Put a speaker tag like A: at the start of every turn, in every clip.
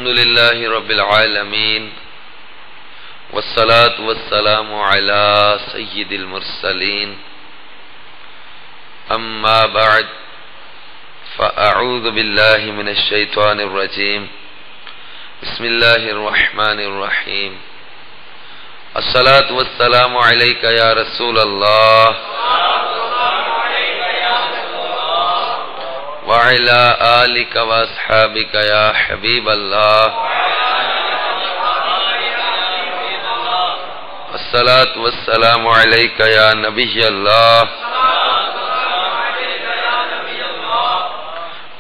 A: لله رب العالمين والصلاة والسلام على سيد المرسلين أما بعد فأعوذ بالله من الشيطان الرجيم بسم الله الرحمن الرحيم الصلاة والسلام عليك يا رسول الله وعلى آلك وأصحابك يا حبيب الله الصلاة والسلام عليك يا نبي الله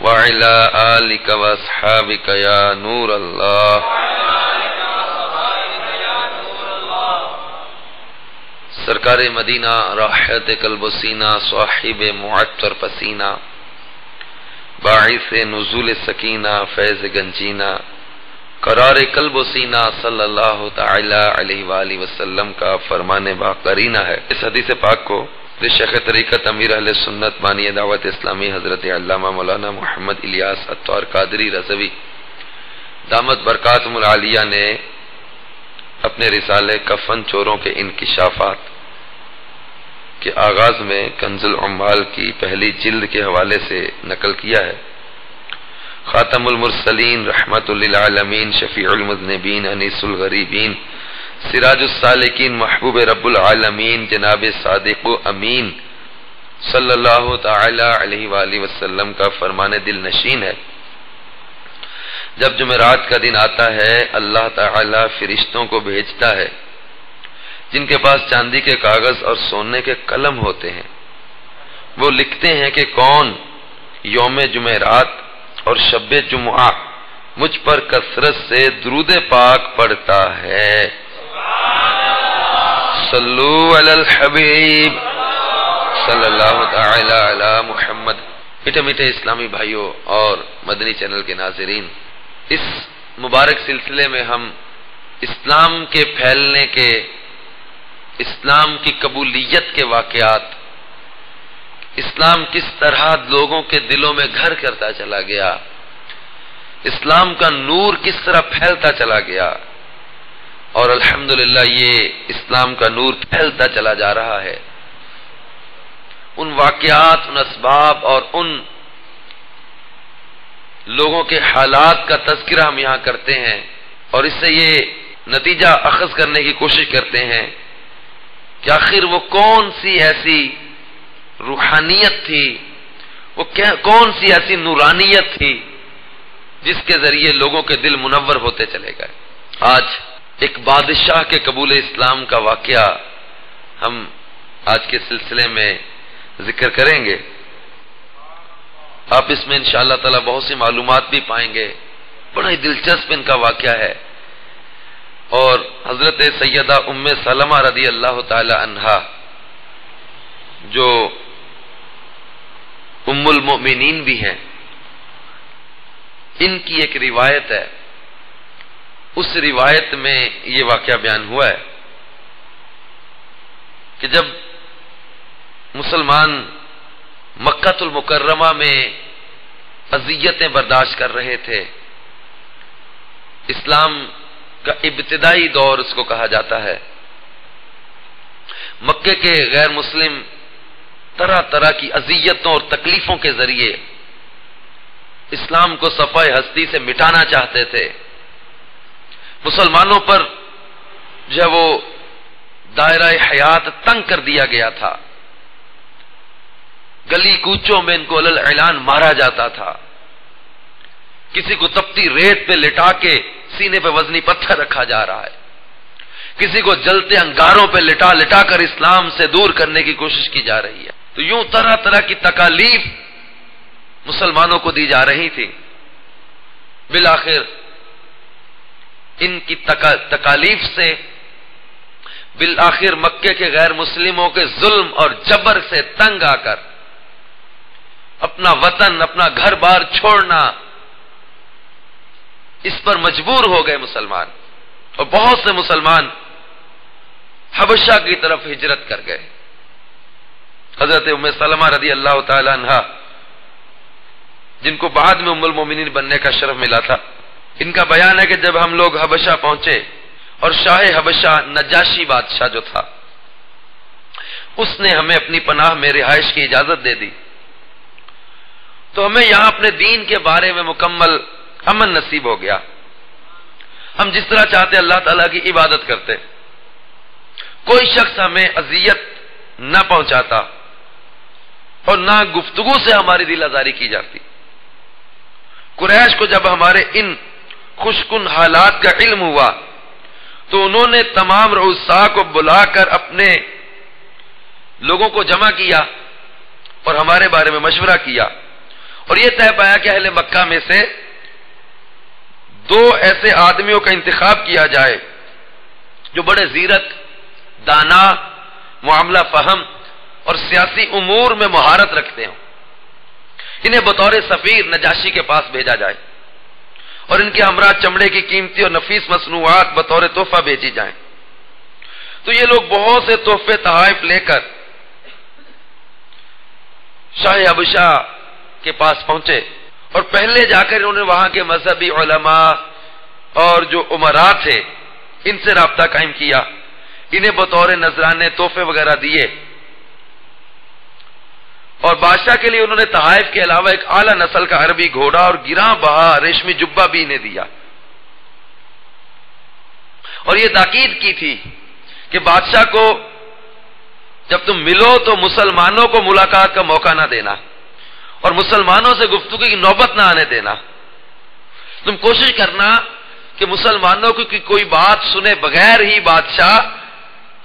A: وعلى آلك وأصحابك يا نور الله سرکار مدینہ راحت قلب و سینہ صاحب معطر پسینہ باعث نزول سکینہ فیض گنجینہ قرار قلب و سینہ صلی اللہ تعالی علیہ وآلہ وسلم کا فرمان باقرینہ ہے۔ اس حدیث پاک کو شیخ طریقت امیر اہل سنت بانی دعوت اسلامی حضرت علامہ مولانا محمد الیاس عطار قادری رضوی دامت برکاتہم العالیہ نے اپنے رسالے کفن چوروں کے انکشافات کے آغاز میں کنز العمال کی پہلی جلد کے حوالے سے نقل کیا ہے۔ خاتم المرسلین رحمت للعالمین شفیع المذنبین انیس الغریبین سراج السالکین محبوب رب العالمین جناب صادق و امین صلی اللہ تعالی علیہ وآلہ وسلم کا فرمان دل نشین ہے۔ جب جمعرات کا دن آتا ہے اللہ تعالی فرشتوں کو بھیجتا ہے جن کے پاس چاندی کے کاغذ اور سونے کے قلم ہوتے ہیں۔ وہ لکھتے ہیں کہ کون یوم جمعرات اور شب جمعہ مجھ پر کثرت سے درود پاک پڑھتا ہے۔ صلو علی الحبیب صلی اللہ تعالی علی محمد۔ میٹھے میٹھے اسلامی بھائیوں اور مدنی چینل کے ناظرین، اس مبارک سلسلے میں ہم اسلام کے پھیلنے کے، اسلام کی قبولیت کے واقعات، اسلام کس طرح لوگوں کے دلوں میں گھر کرتا چلا گیا، اسلام کا نور کس طرح پھیلتا چلا گیا، اور الحمدللہ یہ اسلام کا نور پھیلتا چلا جا رہا ہے، ان واقعات، ان اسباب اور ان لوگوں کے حالات کا تذکرہ ہم یہاں کرتے ہیں، اور اس سے یہ نتیجہ اخذ کرنے کی کوشش کرتے ہیں کہ آخر وہ کون سی ایسی روحانیت تھی، وہ کون سی ایسی نورانیت تھی جس کے ذریعے لوگوں کے دل منور ہوتے چلے گئے۔ آج ایک بادشاہ کے قبول اسلام کا واقعہ ہم آج کے سلسلے میں ذکر کریں گے۔ آپ اس میں انشاءاللہ تعالی بہت سی معلومات بھی پائیں گے، بڑا ہی دلچسپ ان کا واقعہ ہے، اور حضرت سیدہ ام سلمہ رضی اللہ تعالی عنہا جو ام المؤمنین بھی ہیں، ان کی ایک روایت ہے، اس روایت میں یہ واقعہ بیان ہوا ہے کہ جب مسلمان مکہ المکرمہ میں اذیتیں برداشت کر رہے تھے، اسلام کا ابتدائی دور اس کو کہا جاتا ہے، مکے کے غیر مسلم طرح طرح کی اذیتوں اور تکلیفوں کے ذریعے اسلام کو صفحہ ہستی سے مٹانا چاہتے تھے، مسلمانوں پر جو ہے وہ دائرہ حیات تنگ کر دیا گیا تھا، گلی کوچوں میں ان کو علل اعلان مارا جاتا تھا، کسی کو تپتی ریت پہ لٹا کے سینے پہ وزنی پتھر رکھا جا رہا ہے، کسی کو جلتے انگاروں پہ لٹا لٹا کر اسلام سے دور کرنے کی کوشش کی جا رہی ہے۔ تو یوں طرح طرح کی تکالیف مسلمانوں کو دی جا رہی تھی۔ بالآخر ان کی تکالیف سے بالآخر مکے کے غیر مسلموں کے ظلم اور جبر سے تنگ آ کر اپنا وطن، اپنا گھر بار چھوڑنا، اس پر مجبور ہو گئے مسلمان، اور بہت سے مسلمان حبشہ کی طرف ہجرت کر گئے۔ حضرت ام سلمہ رضی اللہ تعالی عنہا، جن کو بعد میں ام المومنین بننے کا شرف ملا تھا، ان کا بیان ہے کہ جب ہم لوگ حبشہ پہنچے اور شاہ حبشہ نجاشی بادشاہ جو تھا اس نے ہمیں اپنی پناہ میں رہائش کی اجازت دے دی، تو ہمیں یہاں اپنے دین کے بارے میں مکمل امن نصیب ہو گیا۔ ہم جس طرح چاہتے اللہ تعالیٰ کی عبادت کرتے، کوئی شخص ہمیں اذیت نہ پہنچاتا اور نہ گفتگو سے ہماری دل آزاری کی جاتی۔ قریش کو جب ہمارے ان خوشکن حالات کا علم ہوا تو انہوں نے تمام رؤساء کو بلا کر اپنے لوگوں کو جمع کیا اور ہمارے بارے میں مشورہ کیا، اور یہ طے پایا کہ اہل مکہ میں سے 2 ایسے آدمیوں کا انتخاب کیا جائے جو بڑے زیرک، دانا، معاملہ فہم اور سیاسی امور میں مہارت رکھتے ہوں، انہیں بطور سفیر نجاشی کے پاس بھیجا جائے اور ان کے ہمراہ چمڑے کی قیمتی اور نفیس مصنوعات بطور تحفہ بھیجی جائیں۔ تو یہ لوگ بہت سے تحفے تحائف لے کر شاہ حبشہ کے پاس پہنچے، اور پہلے جا کر انہوں نے وہاں کے مذہبی علماء اور جو امراء تھے ان سے رابطہ قائم کیا، انہیں بطور نذرانے تحفے وغیرہ دیے، اور بادشاہ کے لیے انہوں نے تحائف کے علاوہ ایک اعلیٰ نسل کا عربی گھوڑا اور گراں بہا ریشمی جبہ بھی انہیں دیا، اور یہ تاکید کی تھی کہ بادشاہ کو جب تم ملو تو مسلمانوں کو ملاقات کا موقع نہ دینا اور مسلمانوں سے گفتگو کی نوبت نہ آنے دینا، تم کوشش کرنا کہ مسلمانوں کی کوئی بات سنے بغیر ہی بادشاہ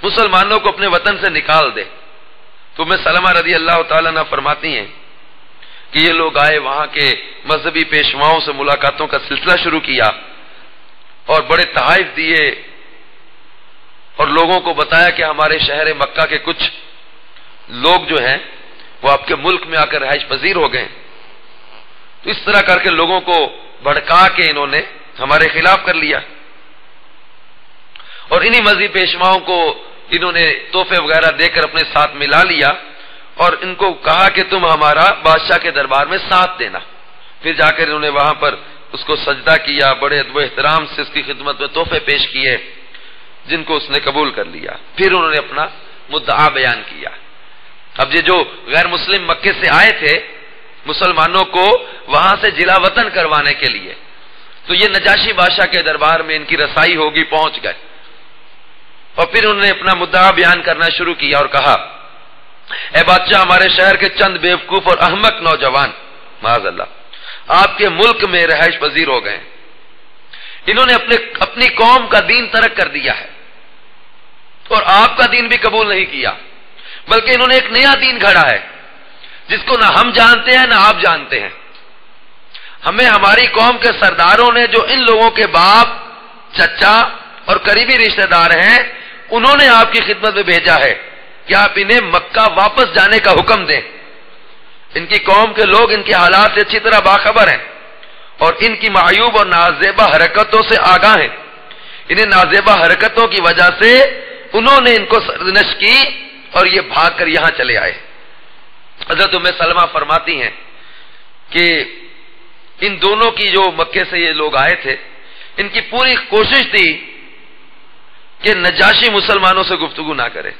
A: مسلمانوں کو اپنے وطن سے نکال دے۔ تو میں سلمہ رضی اللہ تعالیٰ عنہ فرماتی ہیں کہ یہ لوگ آئے، وہاں کے مذہبی پیشواؤں سے ملاقاتوں کا سلسلہ شروع کیا اور بڑے تحائف دیے اور لوگوں کو بتایا کہ ہمارے شہر مکہ کے کچھ لوگ جو ہیں وہ آپ کے ملک میں آ کر رہائش پذیر ہو گئے۔ تو اس طرح کر کے لوگوں کو بھڑکا کے انہوں نے ہمارے خلاف کر لیا، اور انہی مذہبی پیشواؤں کو انہوں نے تحفے وغیرہ دے کر اپنے ساتھ ملا لیا اور ان کو کہا کہ تم ہمارا بادشاہ کے دربار میں ساتھ دینا۔ پھر جا کر انہوں نے وہاں پر اس کو سجدہ کیا، بڑے ادب و احترام سے اس کی خدمت میں تحفے پیش کیے جن کو اس نے قبول کر لیا۔ پھر انہوں نے اپنا مدعا بیان کیا۔ اب یہ جو غیر مسلم مکے سے آئے تھے مسلمانوں کو وہاں سے جلا وطن کروانے کے لیے، تو یہ نجاشی بادشاہ کے دربار میں ان کی رسائی ہوگی، پہنچ گئے، اور پھر انہوں نے اپنا مدعا بیان کرنا شروع کیا اور کہا، اے بادشاہ، ہمارے شہر کے چند بیوقوف اور احمق نوجوان معاذ اللہ آپ کے ملک میں رہائش پذیر ہو گئے، انہوں نے اپنی قوم کا دین ترک کر دیا ہے اور آپ کا دین بھی قبول نہیں کیا، بلکہ انہوں نے ایک نیا دین گھڑا ہے جس کو نہ ہم جانتے ہیں نہ آپ جانتے ہیں۔ ہمیں ہماری قوم کے سرداروں نے جو ان لوگوں کے باپ، چچا اور قریبی رشتہ دار ہیں انہوں نے آپ کی خدمت میں بھیجا ہے کہ آپ انہیں مکہ واپس جانے کا حکم دیں۔ ان کی قوم کے لوگ ان کے حالات سے اچھی طرح باخبر ہیں اور ان کی معیوب اور نازیبہ حرکتوں سے آگاہ ہیں۔ انہیں نازیبہ حرکتوں کی وجہ سے انہوں نے ان کو سرزنش کی اور یہ بھاگ کر یہاں چلے آئے۔ حضرت ام سلمہ فرماتی ہیں کہ ان دونوں کی جو مکے سے یہ لوگ آئے تھے ان کی پوری کوشش تھی کہ نجاشی مسلمانوں سے گفتگو نہ کرے۔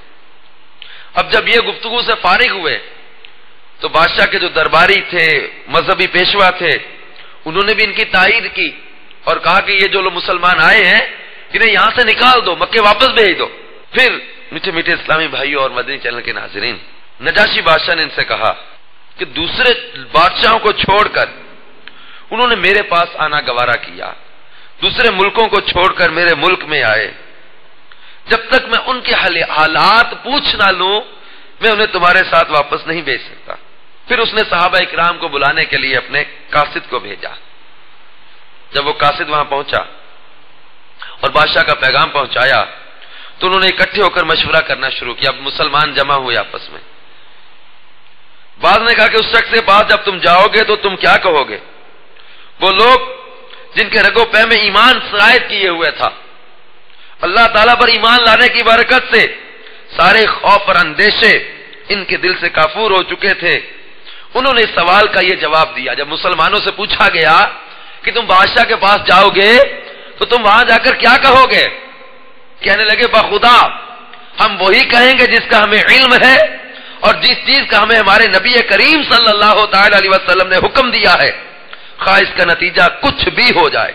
A: اب جب یہ گفتگو سے فارغ ہوئے تو بادشاہ کے جو درباری تھے، مذہبی پیشوا تھے، انہوں نے بھی ان کی تائید کی اور کہا کہ یہ جو لوگ مسلمان آئے ہیں انہیں یہاں سے نکال دو، مکے واپس بھیج دو۔ پھر میٹھے میٹھے اسلامی بھائیوں اور مدنی چینل کے ناظرین، نجاشی بادشاہ نے ان سے کہا کہ دوسرے بادشاہوں کو چھوڑ کر انہوں نے میرے پاس آنا گوارا کیا، دوسرے ملکوں کو چھوڑ کر میرے ملک میں آئے، جب تک میں ان کے حالات پوچھ نہ لوں میں انہیں تمہارے ساتھ واپس نہیں بھیج سکتا۔ پھر اس نے صحابہ اکرام کو بلانے کے لیے اپنے قاصد کو بھیجا۔ جب وہ قاصد وہاں پہنچا اور بادشاہ کا پیغام پہنچایا تو انہوں نے اکٹھے ہو کر مشورہ کرنا شروع کیا۔ اب مسلمان جمع ہوئے آپس میں۔ بعض نے کہا کہ اس شخص کے پاس جب تم جاؤ گے تو تم کیا کہو گے؟ وہ لوگ جن کے رگو پہ میں ایمان سرایت کیے ہوئے تھا، اللہ تعالیٰ پر ایمان لانے کی برکت سے سارے خوف اور اندیشے ان کے دل سے کافور ہو چکے تھے، انہوں نے اس سوال کا یہ جواب دیا۔ جب مسلمانوں سے پوچھا گیا کہ تم بادشاہ کے پاس جاؤ گے تو تم وہاں جا کر کیا کہو گے؟ کہنے لگے بخدا ہم وہی کہیں گے جس کا ہمیں علم ہے اور جس چیز کا ہمیں ہمارے نبی کریم صلی اللہ تعالی علیہ وسلم نے حکم دیا ہے، خواہ اس کا نتیجہ کچھ بھی ہو جائے۔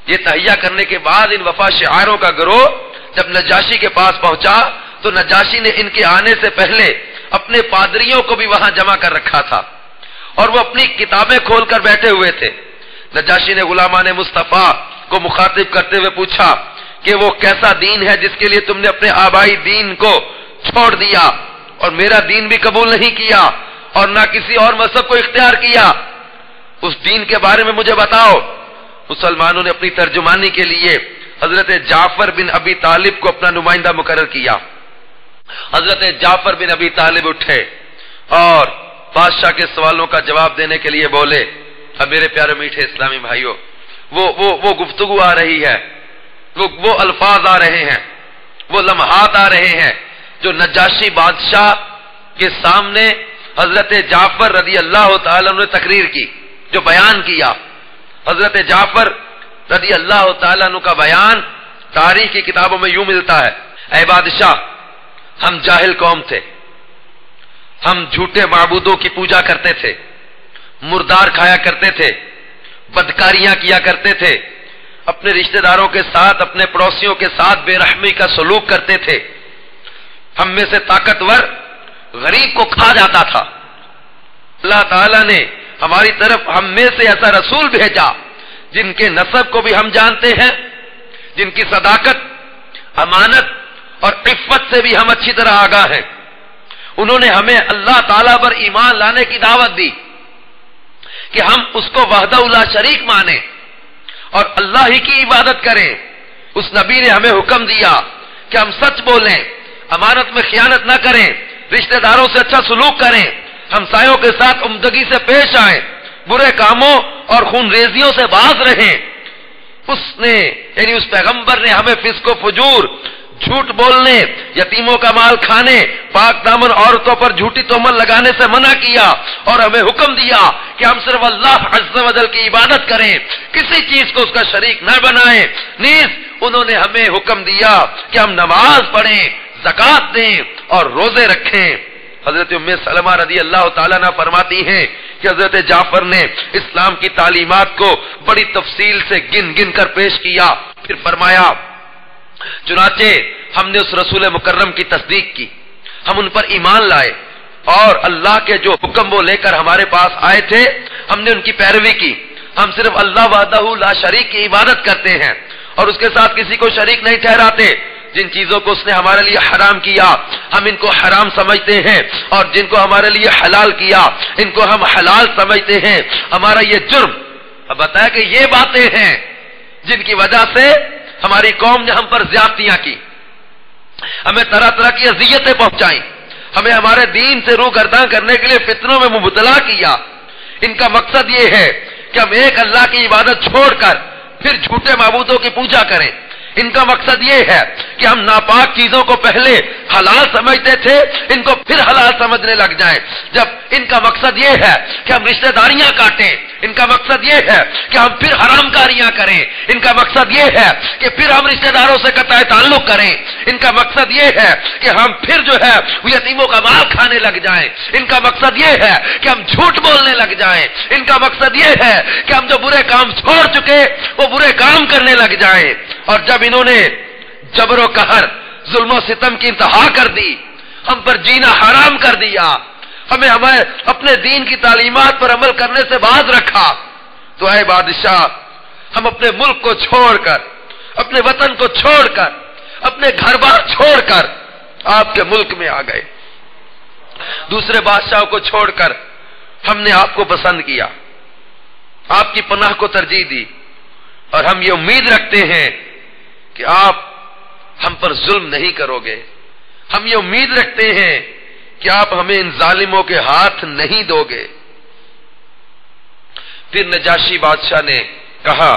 A: یہ تہیہ کرنے کے بعد ان وفا شعاروں کا گروہ جب نجاشی کے پاس پہنچا تو نجاشی نے ان کے آنے سے پہلے اپنے پادریوں کو بھی وہاں جمع کر رکھا تھا اور وہ اپنی کتابیں کھول کر بیٹھے ہوئے تھے۔ نجاشی نے غلامان مصطفیٰ کو مخاطب کرتے ہوئے پوچھا کہ وہ کیسا دین ہے جس کے لیے تم نے اپنے آبائی دین کو چھوڑ دیا اور میرا دین بھی قبول نہیں کیا اور نہ کسی اور مذہب کو اختیار کیا، اس دین کے بارے میں مجھے بتاؤ۔ مسلمانوں نے اپنی ترجمانی کے لیے حضرت جعفر بن ابی طالب کو اپنا نمائندہ مقرر کیا۔ حضرت جعفر بن ابی طالب اٹھے اور بادشاہ کے سوالوں کا جواب دینے کے لیے بولے۔ اب میرے پیارے میٹھے اسلامی بھائیوں، وہ گفتگو آ رہی ہے، وہ الفاظ آ رہے ہیں، وہ لمحات آ رہے ہیں جو نجاشی بادشاہ کے سامنے حضرت جعفر رضی اللہ تعالیٰ عنہ نے تقریر کی، جو بیان کیا۔ حضرت جعفر رضی اللہ تعالیٰ عنہ کا بیان تاریخ کی کتابوں میں یوں ملتا ہے: اے بادشاہ، ہم جاہل قوم تھے، ہم جھوٹے معبودوں کی پوجا کرتے تھے، مردار کھایا کرتے تھے، بدکاریاں کیا کرتے تھے، اپنے رشتہ داروں کے ساتھ، اپنے پڑوسیوں کے ساتھ بے رحمی کا سلوک کرتے تھے، ہم میں سے طاقتور غریب کو کھا جاتا تھا۔ اللہ تعالیٰ نے ہماری طرف ہم میں سے ایسا رسول بھیجا جن کے نسب کو بھی ہم جانتے ہیں، جن کی صداقت، امانت اور عفت سے بھی ہم اچھی طرح آگاہ ہیں۔ انہوں نے ہمیں اللہ تعالیٰ پر ایمان لانے کی دعوت دی کہ ہم اس کو وحدہ لا شریک مانیں اور اللہ ہی کی عبادت کریں۔ اس نبی نے ہمیں حکم دیا کہ ہم سچ بولیں، امانت میں خیانت نہ کریں، رشتہ داروں سے اچھا سلوک کریں، ہمسایوں کے ساتھ عمدگی سے پیش آئیں، برے کاموں اور خون ریزیوں سے باز رہیں۔ اس نے یعنی اس پیغمبر نے ہمیں فسق و فجور، جھوٹ بولنے، یتیموں کا مال کھانے، پاک دامن عورتوں پر جھوٹی تہمت لگانے سے منع کیا اور ہمیں حکم دیا کہ ہم صرف اللہ عز و جل کی عبادت کریں، کسی چیز کو اس کا شریک نہ بنائیں۔ نیز انہوں نے ہمیں حکم دیا کہ ہم نماز پڑھیں، زکوٰۃ دیں اور روزے رکھیں۔ حضرت ام سلمہ رضی اللہ تعالیٰ عنہ فرماتی ہیں کہ حضرت جعفر نے اسلام کی تعلیمات کو بڑی تفصیل سے گن گن کر پیش کیا، پھر فرمایا چنانچہ ہم نے اس رسول مکرم کی تصدیق کی، ہم ان پر ایمان لائے اور اللہ کے جو حکم وہ لے کر ہمارے پاس آئے تھے ہم نے ان کی پیروی کی۔ ہم صرف اللہ وحدہ لا شریک کی عبادت کرتے ہیں اور اس کے ساتھ کسی کو شریک نہیں ٹھہراتے۔ جن چیزوں کو اس نے ہمارے لیے حرام کیا ہم ان کو حرام سمجھتے ہیں اور جن کو ہمارے لیے حلال کیا ان کو ہم حلال سمجھتے ہیں۔ ہمارا یہ جرم، اب بتایا کہ یہ باتیں ہیں جن کی وجہ سے ہماری قوم نے ہم پر زیادتیاں کی، ہمیں طرح طرح کی اذیتیں پہنچائیں، ہمیں ہمارے دین سے روگرداں کرنے کے لیے فتنوں میں مبتلا کیا۔ ان کا مقصد یہ ہے کہ ہم ایک اللہ کی عبادت چھوڑ کر پھر جھوٹے معبودوں کی پوجا کریں۔ ان کا مقصد یہ ہے کہ ہم ناپاک چیزوں کو پہلے حلال سمجھتے تھے، ان کو پھر حلال سمجھنے لگ جائیں۔ جب ان کا مقصد یہ ہے کہ ہم رشتہ داریاں کاٹیں، ان کا مقصد یہ ہے کہ ہم پھر حرام کاریاں کریں، ان کا مقصد یہ ہے کہ پھر ہم رشتہ داروں سے قطع تعلق کریں، ان کا مقصد یہ ہے کہ ہم پھر جو ہے یتیموں کا مال کھانے لگ جائیں، ان کا مقصد یہ ہے کہ ہم جھوٹ بولنے لگ جائیں، ان کا مقصد یہ ہے کہ ہم جو برے کام چھوڑ چکے وہ برے کام کرنے لگ جائیں۔ اور جب انہوں نے جبر و قہر، ظلم و ستم کی انتہا کر دی، ہم پر جینا حرام کر دیا، ہمیں اپنے دین کی تعلیمات پر عمل کرنے سے باز رکھا، تو اے بادشاہ ہم اپنے ملک کو چھوڑ کر، اپنے وطن کو چھوڑ کر، اپنے گھر بار چھوڑ کر آپ کے ملک میں آ گئے۔ دوسرے بادشاہوں کو چھوڑ کر ہم نے آپ کو پسند کیا، آپ کی پناہ کو ترجیح دی، اور ہم یہ امید رکھتے ہیں کہ آپ ہم پر ظلم نہیں کرو گے، ہم یہ امید رکھتے ہیں کہ آپ ہمیں ان ظالموں کے ہاتھ نہیں دو گے۔ پھر نجاشی بادشاہ نے کہا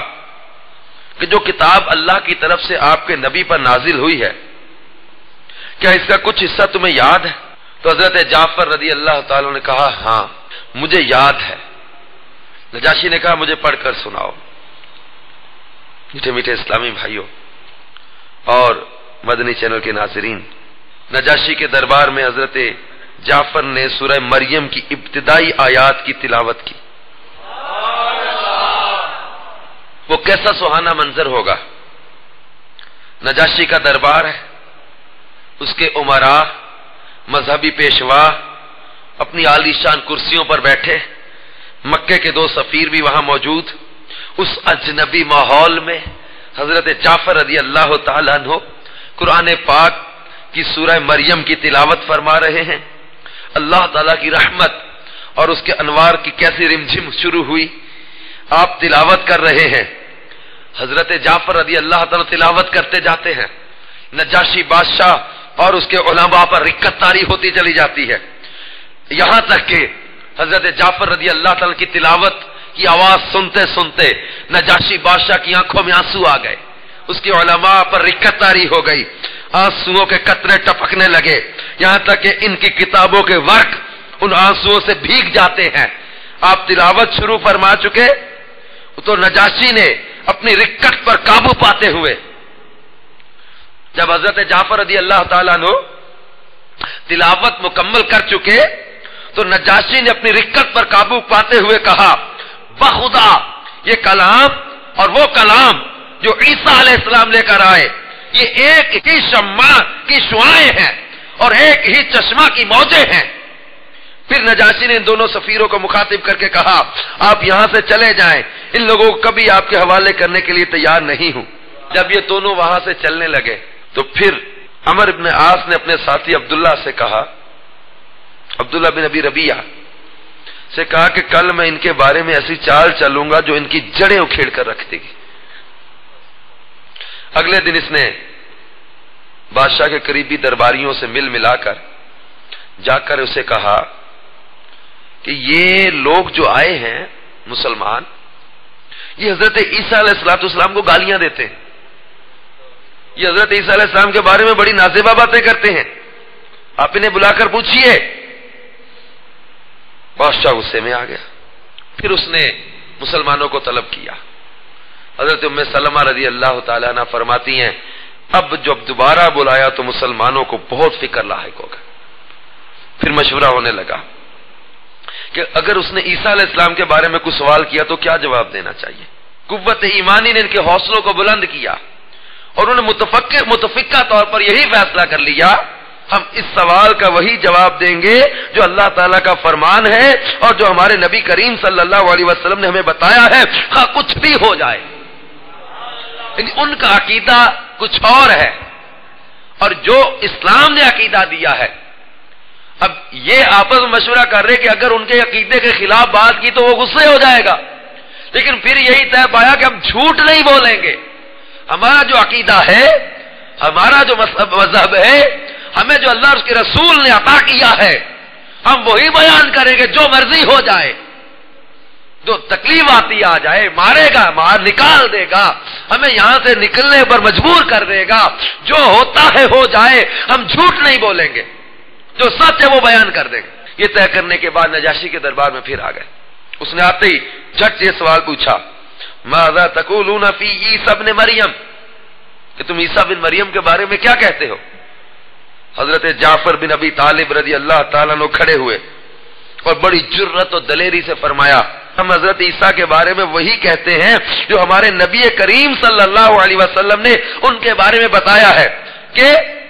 A: کہ جو کتاب اللہ کی طرف سے آپ کے نبی پر نازل ہوئی ہے کیا اس کا کچھ حصہ تمہیں یاد ہے؟ تو حضرت جعفر رضی اللہ تعالیٰ نے کہا ہاں مجھے یاد ہے، نجاشی نے کہا مجھے پڑھ کر سناؤ۔ میٹھے میٹھے اسلامی بھائیوں اور مدنی چینل کے ناظرین، نجاشی کے دربار میں حضرت جعفر نے سورہ مریم کی ابتدائی آیات کی تلاوت کی۔ وہ کیسا سہانا منظر ہوگا۔ نجاشی کا دربار ہے، اس کے امراء، مذہبی پیشوا اپنی عالی شان کرسیوں پر بیٹھے، مکے کے 2 سفیر بھی وہاں موجود۔ اس اجنبی ماحول میں حضرت جعفر رضی اللہ تعالیٰ عنہ قرآن پاک کی سورہ مریم کی تلاوت فرما رہے ہیں۔ اللہ تعالیٰ کی رحمت اور اس کے انوار کی کیسی رمجھم شروع ہوئی، آپ تلاوت کر رہے ہیں۔ حضرت جعفر رضی اللہ تعالیٰ تلاوت کرتے جاتے ہیں، نجاشی بادشاہ اور اس کے علماء پر رکت طاری ہوتی چلی جاتی ہے، یہاں تک کہ حضرت جعفر رضی اللہ تعالیٰ کی تلاوت کی آواز سنتے سنتے نجاشی بادشاہ کی آنکھوں میں آنسو آ گئے، اس کے علماء پر رکت طاری ہو گئی، آنسوؤں کے قطرے ٹپکنے لگے، یہاں تک کہ ان کی کتابوں کے ورق ان آنسوؤں سے بھیگ جاتے ہیں۔ آپ تلاوت شروع فرما چکے تو نجاشی نے اپنی رکت پر قابو پاتے ہوئے جب حضرت جعفر رضی اللہ تعالیٰ عنہ تلاوت مکمل کر چکے تو نجاشی نے اپنی رکت پر قابو پاتے ہوئے کہا بخدا یہ کلام اور وہ کلام جو عیسیٰ علیہ السلام لے کر آئے یہ ایک ہی شمع کی شعاعیں ہیں اور ایک ہی چشمہ کی موجیں ہیں۔ پھر نجاشی نے ان دونوں سفیروں کو مخاطب کر کے کہا آپ یہاں سے چلے جائیں، ان لوگوں کو کبھی آپ کے حوالے کرنے کے لیے تیار نہیں ہوں۔ جب یہ دونوں وہاں سے چلنے لگے تو پھر عمر بن عاص نے اپنے ساتھی عبداللہ سے کہا، عبداللہ بن ابی ربیعہ سے کہا کہ کل میں ان کے بارے میں ایسی چال چلوں گا جو ان کی جڑیں اکھیڑ کر رکھ دے گی۔ اگلے دن اس نے بادشاہ کے قریبی درباریوں سے مل ملا کر جا کر اسے کہا کہ یہ لوگ جو آئے ہیں مسلمان، یہ حضرت عیسیٰ علیہ السلام کو گالیاں دیتے ہیں، یہ حضرت عیسیٰ علیہ السلام کے بارے میں بڑی نازیبہ باتیں کرتے ہیں، آپ انہیں بلا کر پوچھئے۔ بادشاہ غصے میں آ گیا، پھر اس نے مسلمانوں کو طلب کیا۔ حضرت ام سلمہ رضی اللہ تعالیٰ عنہ فرماتی ہیں اب جب دوبارہ بلایا تو مسلمانوں کو بہت فکر لاحق ہوگا۔ پھر مشورہ ہونے لگا کہ اگر اس نے عیسیٰ علیہ السلام کے بارے میں کچھ سوال کیا تو کیا جواب دینا چاہیے۔ قوت ایمانی نے ان کے حوصلوں کو بلند کیا اور انہوں نے متفقہ طور پر یہی فیصلہ کر لیا ہم اس سوال کا وہی جواب دیں گے جو اللہ تعالیٰ کا فرمان ہے اور جو ہمارے نبی کریم صلی اللہ علیہ وسلم نے ہمیں بتایا ہے، خواہ کچھ بھی ہو جائے۔ ان کا عقیدہ کچھ اور ہے اور جو اسلام نے عقیدہ دیا ہے، اب یہ آپس میں مشورہ کر رہے کہ اگر ان کے عقیدے کے خلاف بات کی تو وہ غصے ہو جائے گا، لیکن پھر یہی طے پایا کہ ہم جھوٹ نہیں بولیں گے، ہمارا جو عقیدہ ہے، ہمارا جو مذہب ہے، ہمیں جو اللہ اور اس کے رسول نے عطا کیا ہے ہم وہی بیان کریں گے، جو مرضی ہو جائے، جو تکلیف آتی آ جائے، مارے گا مار نکال دے گا، ہمیں یہاں سے نکلنے پر مجبور کر دے گا، جو ہوتا ہے ہو جائے، ہم جھوٹ نہیں بولیں گے، جو سچ ہے وہ بیان کر دیں گے۔ یہ طے کرنے کے بعد نجاشی کے دربار میں پھر آ گئے، اس نے آتے ہی جھٹ سے سوال پوچھا ماذا تقولون فی عیسیٰ ابن مریم، کہ تم عیسیٰ بن مریم کے بارے میں کیا کہتے ہو؟ حضرت جعفر بن ابی طالب رضی اللہ تعالیٰ عنہ کھڑے ہوئے اور بڑی جرت و دلیری سے فرمایا ہم حضرت عیسیٰ کے بارے میں وہی کہتے ہیں جو ہمارے نبی کریم صلی اللہ علیہ وسلم نے ان کے بارے میں بتایا ہے کہ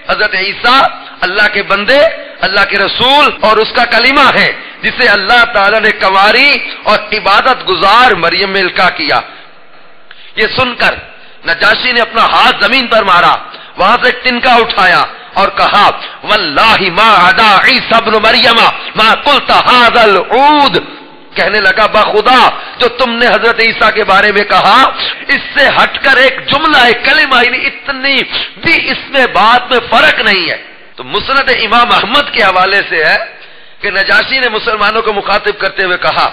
A: حضرت عیسیٰ اللہ کے بندے، اللہ کے رسول اور اس کا کلمہ ہے جسے اللہ تعالیٰ نے کنواری اور عبادت گزار مریم میں القاء کیا۔ یہ سن کر نجاشی نے اپنا ہاتھ زمین پر مارا، وہاں سے ایک تنکا اٹھایا اور کہا واللہ ما عدا عیسیٰ ابن مریم ما قلت هذا العود، کہنے لگا بخدا جو تم نے حضرت عیسیٰ کے بارے میں کہا اس سے ہٹ کر ایک جملہ ایک کلمہ اتنی بھی اس میں بات میں فرق نہیں ہے۔ تو مسند امام احمد کے حوالے سے ہے کہ نجاشی نے مسلمانوں کو مخاطب کرتے ہوئے کہا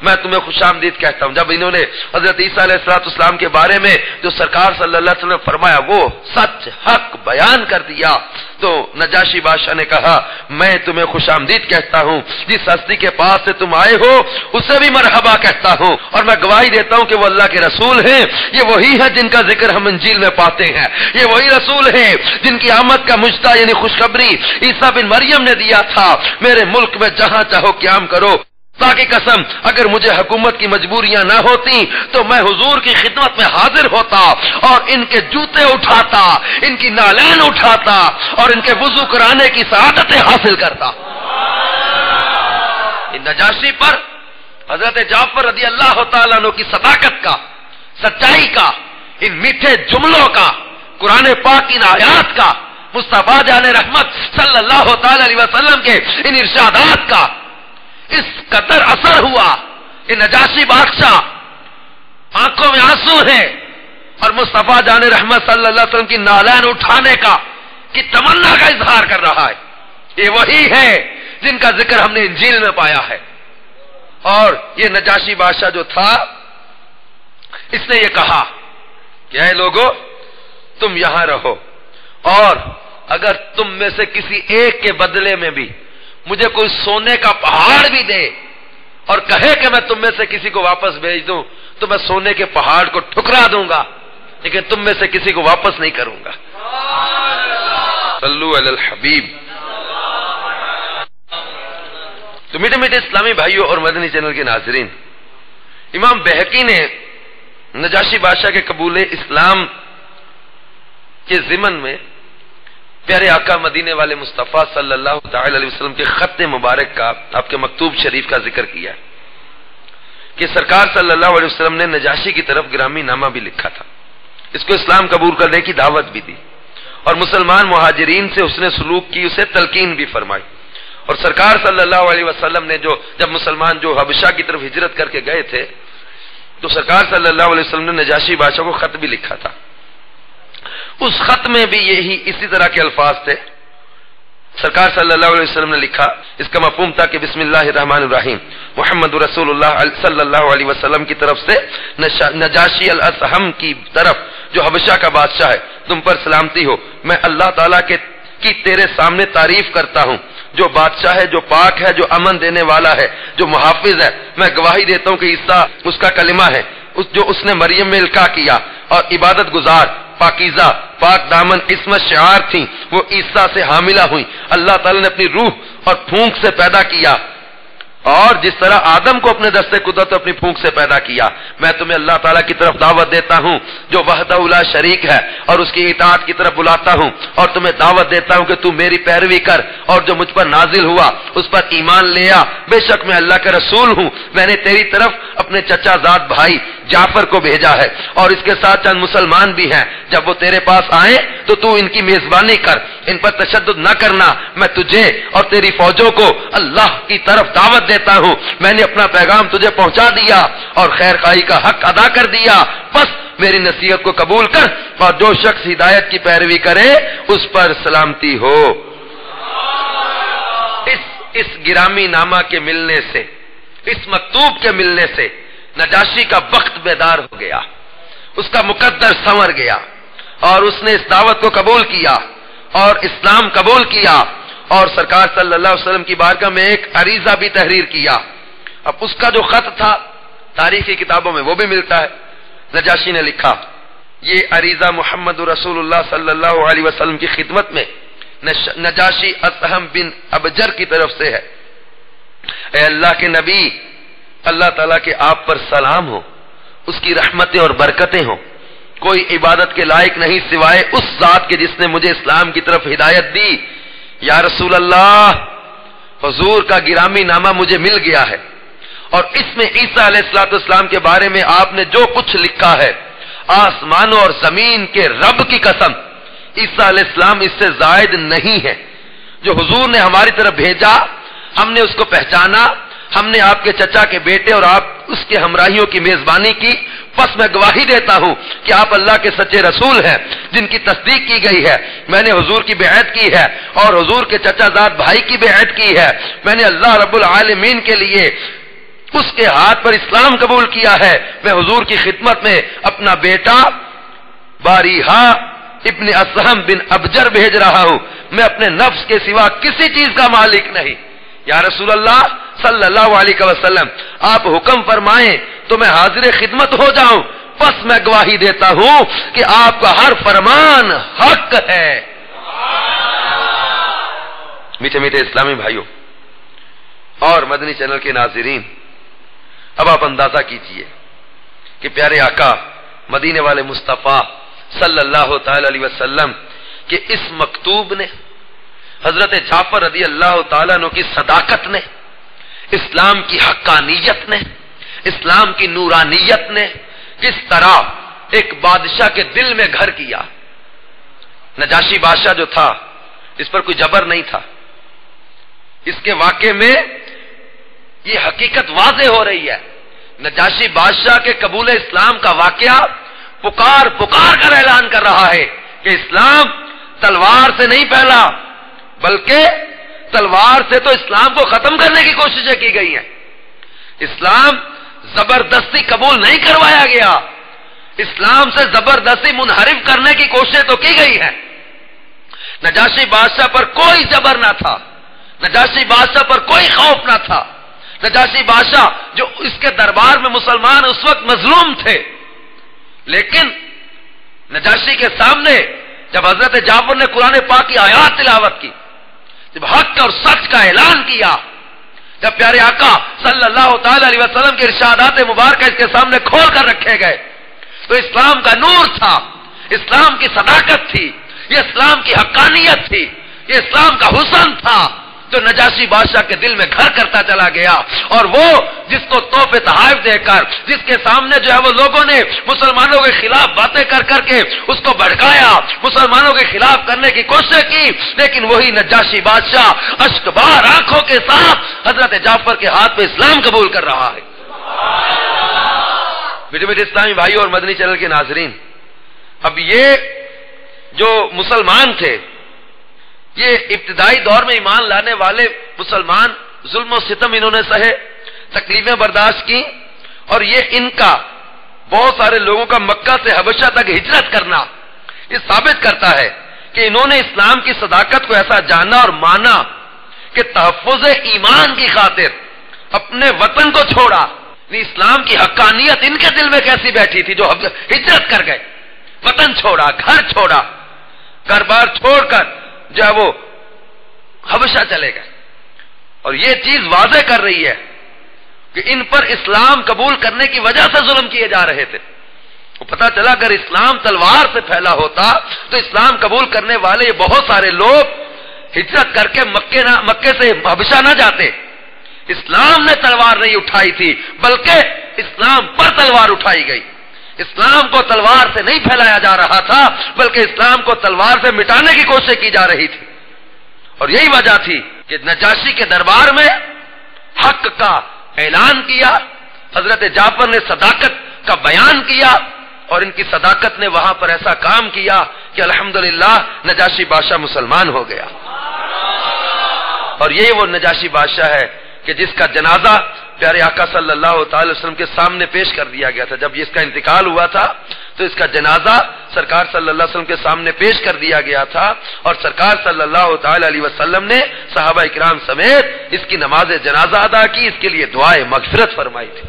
A: میں تمہیں خوش آمدید کہتا ہوں۔ جب انہوں نے حضرت عیسیٰ علیہ السلام کے بارے میں جو سرکار صلی اللہ علیہ وسلم نے فرمایا وہ سچ حق بیان کر دیا تو نجاشی بادشاہ نے کہا میں تمہیں خوش آمدید کہتا ہوں، جس ہستی کے پاس سے تم آئے ہو اسے بھی مرحبا کہتا ہوں، اور میں گواہی دیتا ہوں کہ وہ اللہ کے رسول ہیں، یہ وہی ہے جن کا ذکر ہم انجیل میں پاتے ہیں، یہ وہی رسول ہیں جن کی آمد کا مجدہ یعنی خوشخبری عیسیٰ بن مریم نے دیا تھا، میرے ملک میں جہاں چاہو قیام کرو۔ کی قسم اگر مجھے حکومت کی مجبوریاں نہ ہوتی تو میں حضور کی خدمت میں حاضر ہوتا اور ان کے جوتے اٹھاتا، ان کی نالین اٹھاتا اور ان کے وضو کرانے کی سعادتیں حاصل کرتا۔ ان نجاشی پر حضرت جعفر رضی اللہ تعالیٰ عنہ کی صداقت کا، سچائی کا، ان میٹھے جملوں کا، قرآن پاک کی آیات کا، مصطفیٰ جان رحمت صلی اللہ تعالی علیہ وسلم کے ان ارشادات کا اس قدر اثر ہوا کہ نجاشی بادشاہ آنکھوں میں آنسو ہیں اور مصطفیٰ جان رحمت صلی اللہ علیہ وسلم کی نالین اٹھانے کا کی تمنا کا اظہار کر رہا ہے۔ یہ وہی ہے جن کا ذکر ہم نے انجیل میں پایا ہے۔ اور یہ نجاشی بادشاہ جو تھا اس نے یہ کہا کہ اے لوگو تم یہاں رہو، اور اگر تم میں سے کسی ایک کے بدلے میں بھی مجھے کوئی سونے کا پہاڑ بھی دے اور کہے کہ میں تم میں سے کسی کو واپس بھیج دوں تو میں سونے کے پہاڑ کو ٹھکرا دوں گا، لیکن تم میں سے کسی کو واپس نہیں کروں گا۔ صلو علی الحبیب۔ تو میٹھے میٹھے اسلامی بھائیوں اور مدنی چینل کے ناظرین، امام بہقی نے نجاشی بادشاہ کے قبول اسلام کے ضمن میں پیارے آقا مدینے والے مصطفیٰ صلی اللہ تعالی علیہ وسلم کے خط مبارک کا، آپ کے مکتوب شریف کا ذکر کیا ہے کہ سرکار صلی اللہ علیہ وسلم نے نجاشی کی طرف گرامی نامہ بھی لکھا تھا، اس کو اسلام قبول کرنے کی دعوت بھی دی اور مسلمان مہاجرین سے اس نے سلوک کی، اسے تلقین بھی فرمائی۔ اور سرکار صلی اللہ علیہ وسلم نے جب مسلمان جو حبشہ کی طرف ہجرت کر کے گئے تھے تو سرکار صلی اللہ علیہ وسلم نے نجاشی بادشاہ کو خط بھی لکھا تھا۔ اس خط میں بھی اسی طرح کے الفاظ تھے۔ سرکار صلی اللہ علیہ وسلم نے لکھا، اس کا مفہوم تھا کہ بسم اللہ الرحمن الرحیم، محمد رسول اللہ صلی اللہ علیہ وسلم کی طرف سے نجاشی الاصحم کی طرف جو حبشہ کا بادشاہ ہے، تم پر سلامتی ہو، میں اللہ تعالیٰ کی تیرے سامنے تعریف کرتا ہوں، جو بادشاہ ہے، جو پاک ہے، جو امن دینے والا ہے، جو محافظ ہے۔ میں گواہی دیتا ہوں کہ عیسیٰ اس کا کلمہ ہے جو اس نے مریم میں القاء کیا، اور عبادت گزار، پاکیزہ، پاک دامن عصمت شعار تھیں، وہ عیسیٰ سے حاملہ ہوئی، اللہ تعالیٰ نے اپنی روح اور پھونک سے پیدا کیا، اور جس طرح آدم کو اپنے دستے قدرت اپنی پھونک سے پیدا کیا۔ میں تمہیں اللہ تعالیٰ کی طرف دعوت دیتا ہوں جو وحدہ لا شریک ہے، اور اس کی اطاعت کی طرف بلاتا ہوں، اور تمہیں دعوت دیتا ہوں کہ تم میری پیروی کر، اور جو مجھ پر نازل ہوا اس پر ایمان لے آ۔ بے شک میں اللہ کا رسول ہوں، میں نے تیری طرف اپنے چچا زاد بھائی جعفر کو بھیجا ہے، اور اس کے ساتھ چند مسلمان بھی ہیں، جب وہ تیرے پاس آئیں تو ان کی میزبانی کر، ان پر تشدد نہ کرنا۔ میں تجھے اور تیری فوجوں کو اللہ کی طرف دعوت دیتا ہوں، میں نے اپنا پیغام تجھے پہنچا دیا اور خیر خواہی کا حق ادا کر دیا، بس میری نصیحت کو قبول کر، اور جو شخص ہدایت کی پیروی کرے اس پر سلامتی ہو۔ اس گرامی نامہ کے ملنے سے، اس مکتوب کے ملنے سے نجاشی کا وقت بیدار ہو گیا، اس کا مقدر سنور گیا، اور اس نے اس دعوت کو قبول کیا اور اسلام قبول کیا، اور سرکار صلی اللہ علیہ وسلم کی بارگاہ میں ایک عریضہ بھی تحریر کیا۔ اب اس کا جو خط تھا تاریخی کتابوں میں وہ بھی ملتا ہے، نجاشی نے لکھا، یہ عریضہ محمد رسول اللہ صلی اللہ علیہ وسلم کی خدمت میں نجاشی اصحم بن ابجر کی طرف سے ہے۔ اے اللہ کے نبی، اللہ تعالیٰ کے آپ پر سلام ہو، اس کی رحمتیں اور برکتیں ہوں، کوئی عبادت کے لائق نہیں سوائے اس ذات کے جس نے مجھے اسلام کی طرف ہدایت دی۔ یا رسول اللہ، حضور کا گرامی نامہ مجھے مل گیا ہے، اور اس میں عیسیٰ علیہ السلام کے بارے میں آپ نے جو کچھ لکھا ہے، آسمانوں اور زمین کے رب کی قسم، عیسیٰ علیہ السلام اس سے زائد نہیں ہے۔ جو حضور نے ہماری طرف بھیجا، ہم نے اس کو پہچانا، ہم نے آپ کے چچا کے بیٹے اور آپ اس کے ہمراہیوں کی میزبانی کی، پس میں گواہی دیتا ہوں کہ آپ اللہ کے سچے رسول ہیں جن کی تصدیق کی گئی ہے۔ میں نے حضور کی بیعت کی ہے اور حضور کے چچا زاد بھائی کی بیعت کی ہے۔ میں نے اللہ رب العالمین کے لیے اس کے ہاتھ پر اسلام قبول کیا ہے. میں حضور کی خدمت میں اپنا بیٹا باریحا ابن اسہم بن ابجر بھیج رہا ہوں. میں اپنے نفس کے سوا کسی چیز کا مالک نہیں. یا رسول اللہ صلی اللہ علیہ وسلم، آپ حکم فرمائیں تو میں حاضر خدمت ہو جاؤں. پس میں گواہی دیتا ہوں کہ آپ کا ہر فرمان حق ہے. میٹھے میٹھے اسلامی بھائیوں اور مدنی چینل کے ناظرین، اب آپ اندازہ کیجئے کہ پیارے آقا مدینے والے مصطفیٰ صلی اللہ تعالی علیہ وسلم کہ اس مکتوب نے، حضرت جعفر رضی اللہ تعالیٰ عنہ کی صداقت نے، اسلام کی حقانیت نے، اسلام کی نورانیت نے کس طرح ایک بادشاہ کے دل میں گھر کیا. نجاشی بادشاہ جو تھا اس پر کوئی جبر نہیں تھا. اس کے واقعے میں یہ حقیقت واضح ہو رہی ہے. نجاشی بادشاہ کے قبول اسلام کا واقعہ پکار کر اعلان کر رہا ہے کہ اسلام تلوار سے نہیں پھیلا، بلکہ تلوار سے تو اسلام کو ختم کرنے کی کوششیں کی گئی ہیں. اسلام زبردستی قبول نہیں کروایا گیا، اسلام سے زبردستی منحرف کرنے کی کوشش تو کی گئی ہے. نجاشی بادشاہ پر کوئی جبر نہ تھا، نجاشی بادشاہ پر کوئی خوف نہ تھا. نجاشی بادشاہ جو اس کے دربار میں مسلمان اس وقت مظلوم تھے، لیکن نجاشی کے سامنے جب حضرت جعفر نے قرآن پاک کی آیات تلاوت کی، جب حق اور سچ کا اعلان کیا، جب پیارے آقا صلی اللہ تعالی علیہ وسلم کے ارشادات مبارکہ اس کے سامنے کھول کر رکھے گئے، تو اسلام کا نور تھا، اسلام کی صداقت تھی، یہ اسلام کی حقانیت تھی، یہ اسلام کا حسن تھا جو نجاشی بادشاہ کے دل میں گھر کرتا چلا گیا. اور وہ جس کو تحفے تحائف دے کر، جس کے سامنے جو ہے وہ لوگوں نے مسلمانوں کے خلاف باتیں کر کے اس کو بھڑکایا، مسلمانوں کے خلاف کرنے کی کوشش کی، لیکن وہی نجاشی بادشاہ اشکبار آنکھوں کے ساتھ حضرت جعفر کے ہاتھ پہ اسلام قبول کر رہا ہے. میٹھے میٹھے اسلامی بھائیوں اور مدنی چینل کے ناظرین، اب یہ جو مسلمان تھے، یہ ابتدائی دور میں ایمان لانے والے مسلمان ظلم و ستم انہوں نے سہے، تکلیفیں برداشت کی، اور یہ ان کا بہت سارے لوگوں کا مکہ سے حبشہ تک ہجرت کرنا یہ ثابت کرتا ہے کہ انہوں نے اسلام کی صداقت کو ایسا جانا اور مانا کہ تحفظ ایمان کی خاطر اپنے وطن کو چھوڑا. اسلام کی حقانیت ان کے دل میں کیسی بیٹھی تھی جو ہجرت کر گئے، وطن چھوڑا، گھر چھوڑا، گھر بار چھوڑ کر جو ہے وہ حبشہ چلے گئے. اور یہ چیز واضح کر رہی ہے کہ ان پر اسلام قبول کرنے کی وجہ سے ظلم کیے جا رہے تھے. وہ پتہ چلا اگر اسلام تلوار سے پھیلا ہوتا تو اسلام قبول کرنے والے بہت سارے لوگ ہجرت کر کے مکے سے حبشہ نہ جاتے. اسلام نے تلوار نہیں اٹھائی تھی، بلکہ اسلام پر تلوار اٹھائی گئی. اسلام کو تلوار سے نہیں پھیلایا جا رہا تھا، بلکہ اسلام کو تلوار سے مٹانے کی کوشش کی جا رہی تھی. اور یہی وجہ تھی کہ نجاشی کے دربار میں حق کا اعلان کیا، حضرت جعفر نے صداقت کا بیان کیا، اور ان کی صداقت نے وہاں پر ایسا کام کیا کہ الحمدللہ نجاشی بادشاہ مسلمان ہو گیا. اور یہی وہ نجاشی بادشاہ ہے کہ جس کا جنازہ پیارے آقا صلی اللہ تعالی وسلم کے سامنے پیش کر دیا گیا تھا. جب اس کا انتقال ہوا تھا تو اس کا جنازہ سرکار صلی اللہ علیہ وسلم کے سامنے پیش کر دیا گیا تھا، اور سرکار صلی اللہ تعالی علیہ وسلم نے صحابہ اکرام سمیت اس کی نماز جنازہ ادا کی، اس کے لیے دعائے مغفرت فرمائی تھی.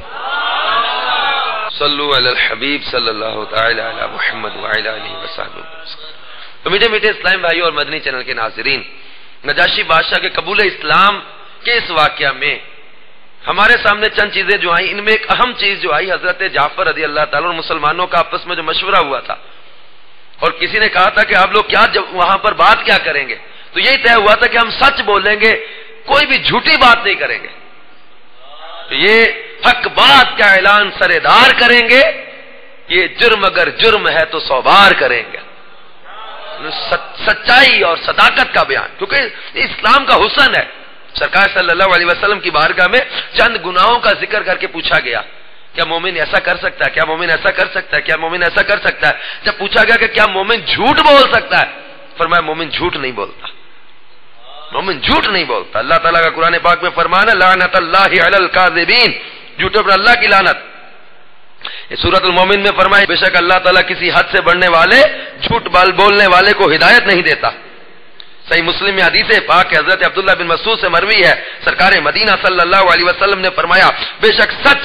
A: صلو علی الحبیب صلی اللہ تعالی علی محمد وعلی آلہ وصحبہ. تو میٹھے میٹھے اسلام بھائیوں اور مدنی چینل کے ناظرین، نجاشی بادشاہ کے قبول اسلام کے اس واقعہ میں ہمارے سامنے چند چیزیں جو آئیں، ان میں ایک اہم چیز جو آئی حضرت جعفر رضی اللہ تعالیٰ اور مسلمانوں کا آپس میں جو مشورہ ہوا تھا، اور کسی نے کہا تھا کہ آپ لوگ کیا وہاں پر بات کیا کریں گے، تو یہی طے ہوا تھا کہ ہم سچ بولیں گے، کوئی بھی جھوٹی بات نہیں کریں گے. تو یہ حق بات کا اعلان سردار کریں گے، یہ جرم اگر جرم ہے تو 100 بار کریں گے. سچائی اور صداقت کا بیان، کیونکہ اسلام کا حسن ہے. سرکار صلی اللہ علیہ وسلم کی بارگاہ میں چند گناہوں کا ذکر کر کے پوچھا گیا، کیا مومن ایسا کر سکتا ہے، کیا مومن ایسا کر سکتا ہے، کیا مومن ایسا کر سکتا ہے. جب پوچھا گیا کہ کیا مومن جھوٹ بول سکتا ہے، فرمایا مومن جھوٹ نہیں بولتا، مومن جھوٹ نہیں بولتا. اللہ تعالیٰ کا قرآن پاک میں فرمان ہے لعنت اللہ علی الکاذبین
B: جھوٹے پر اللہ کی لعنت. یہ سورۃ المومن میں فرمائے بے شک اللہ تعالیٰ کسی حد سے بڑھنے والے جھوٹ بولنے والے کو ہدایت نہیں دیتا. صحیح مسلم میں حدیث پاک حضرت عبداللہ بن مسعود سے مروی ہے، سرکار مدینہ صلی اللہ علیہ وسلم نے فرمایا بے شک سچ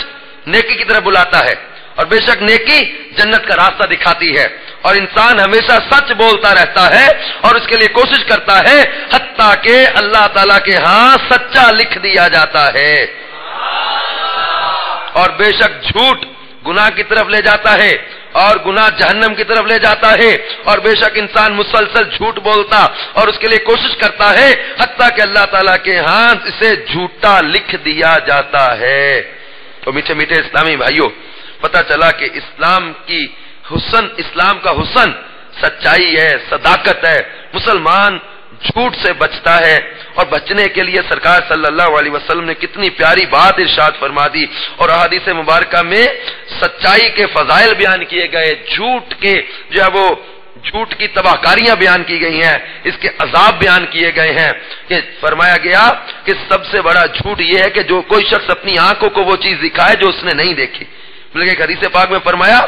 B: نیکی کی طرف بلاتا ہے اور بے شک نیکی جنت کا راستہ دکھاتی ہے، اور انسان ہمیشہ سچ بولتا رہتا ہے اور اس کے لیے کوشش کرتا ہے حتیٰ کہ اللہ تعالیٰ کے ہاں سچا لکھ دیا جاتا ہے. اور بے شک جھوٹ گناہ کی طرف لے جاتا ہے اور گناہ جہنم کی طرف لے جاتا ہے، اور بے شک انسان مسلسل جھوٹ بولتا اور اس کے لیے کوشش کرتا ہے حتیٰ کہ اللہ تعالیٰ کے ہاں اسے جھوٹا لکھ دیا جاتا ہے. تو میٹھے میٹھے اسلامی بھائیوں، پتہ چلا کہ اسلام کا حسن سچائی ہے، صداقت ہے. مسلمان جھوٹ سے بچتا ہے، اور بچنے کے لیے سرکار صلی اللہ علیہ وسلم نے کتنی پیاری بات ارشاد فرما دی، اور احادیث مبارکہ میں سچائی کے فضائل بیان کیے گئے، جھوٹ کے جو ہے وہ جھوٹ کی تباہ کاریاں بیان کی گئی ہیں، اس کے عذاب بیان کیے گئے ہیں. کہ فرمایا گیا کہ سب سے بڑا جھوٹ یہ ہے کہ جو کوئی شخص اپنی آنکھوں کو وہ چیز دکھائے جو اس نے نہیں دیکھی. بلکہ ایک حدیث پاک میں فرمایا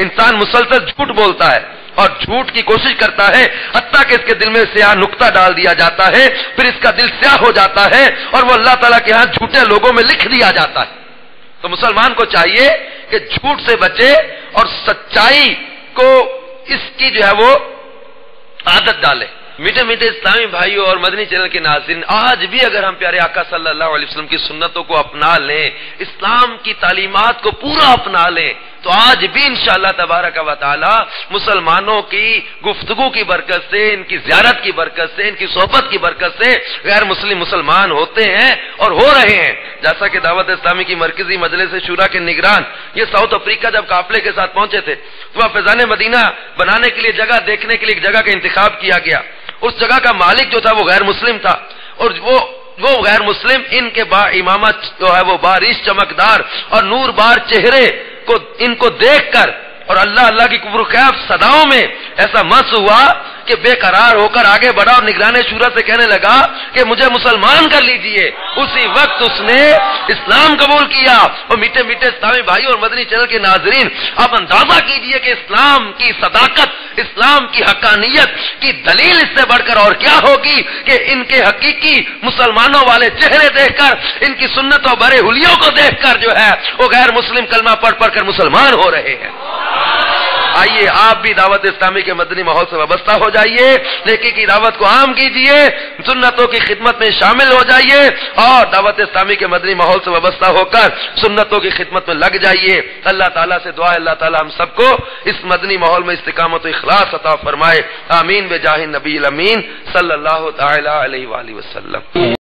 B: انسان مسلسل جھوٹ بولتا ہے اور جھوٹ کی کوشش کرتا ہے حتیٰ کہ اس کے دل میں سیاہ نقطہ ڈال دیا جاتا ہے، پھر اس کا دل سیاہ ہو جاتا ہے اور وہ اللہ تعالیٰ کے ہاں جھوٹے لوگوں میں لکھ دیا جاتا ہے. تو مسلمان کو چاہیے کہ جھوٹ سے بچے اور سچائی کو اس کی جو ہے وہ عادت ڈالے. میٹھے میٹھے اسلامی بھائیوں اور مدنی چینل کے ناظرین، آج بھی اگر ہم پیارے آقا صلی اللہ علیہ وسلم کی سنتوں کو اپنا لیں، اسلام کی تعلیمات کو پورا اپنا لیں، تو آج بھی انشاءاللہ تبارک و تعالی مسلمانوں کی گفتگو کی برکت سے، ان کی زیارت کی برکت سے، ان کی صحبت کی برکت سے غیر مسلم مسلمان ہوتے ہیں اور ہو رہے ہیں. جیسا کہ دعوت اسلامی کی مرکزی مجلس شورا کے نگران یہ ساؤتھ افریقہ جب قافلے کے ساتھ پہنچے تھے تو وہاں فیضان مدینہ بنانے کے لیے جگہ دیکھنے کے لیے ایک جگہ کا انتخاب کیا گیا. اس جگہ کا مالک جو تھا وہ غیر مسلم تھا، اور وہ غیر مسلم ان کے با امامت جو ہے وہ بارش چمکدار اور نور بار چہرے کو ان کو دیکھ کر اور اللہ کی کفر خیف صداؤں میں ایسا مس ہوا کہ بے قرار ہو کر آگے بڑھا اور نگران شورا سے کہنے لگا کہ مجھے مسلمان کر لیجئے. اسی وقت اس نے اسلام قبول کیا. اور میٹھے میٹھے اسلامی بھائی اور مدنی چینل کے ناظرین، آپ اندازہ کیجئے کہ اسلام کی صداقت، اسلام کی حقانیت کی دلیل اس سے بڑھ کر اور کیا ہوگی کہ ان کے حقیقی مسلمانوں والے چہرے دیکھ کر، ان کی سنتوں برے حلیوں کو دیکھ کر جو ہے وہ غیر مسلم کلمہ پڑھ کر مسلمان ہو رہے ہیں. آئیے آپ بھی دعوت اسلامی کے مدنی ماحول سے وابستہ ہو جائیے، نیکی کی دعوت کو عام کیجئے، سنتوں کی خدمت میں شامل ہو جائیے اور دعوت اسلامی کے مدنی ماحول سے وابستہ ہو کر سنتوں کی خدمت میں لگ جائیے. اللہ تعالیٰ سے دعا ہے اللہ تعالیٰ ہم سب کو اس مدنی ماحول میں استقامت و اخلاص عطا فرمائے. آمین بجاہ النبی الامین صلی اللہ تعالی علیہ وآلہ وسلم.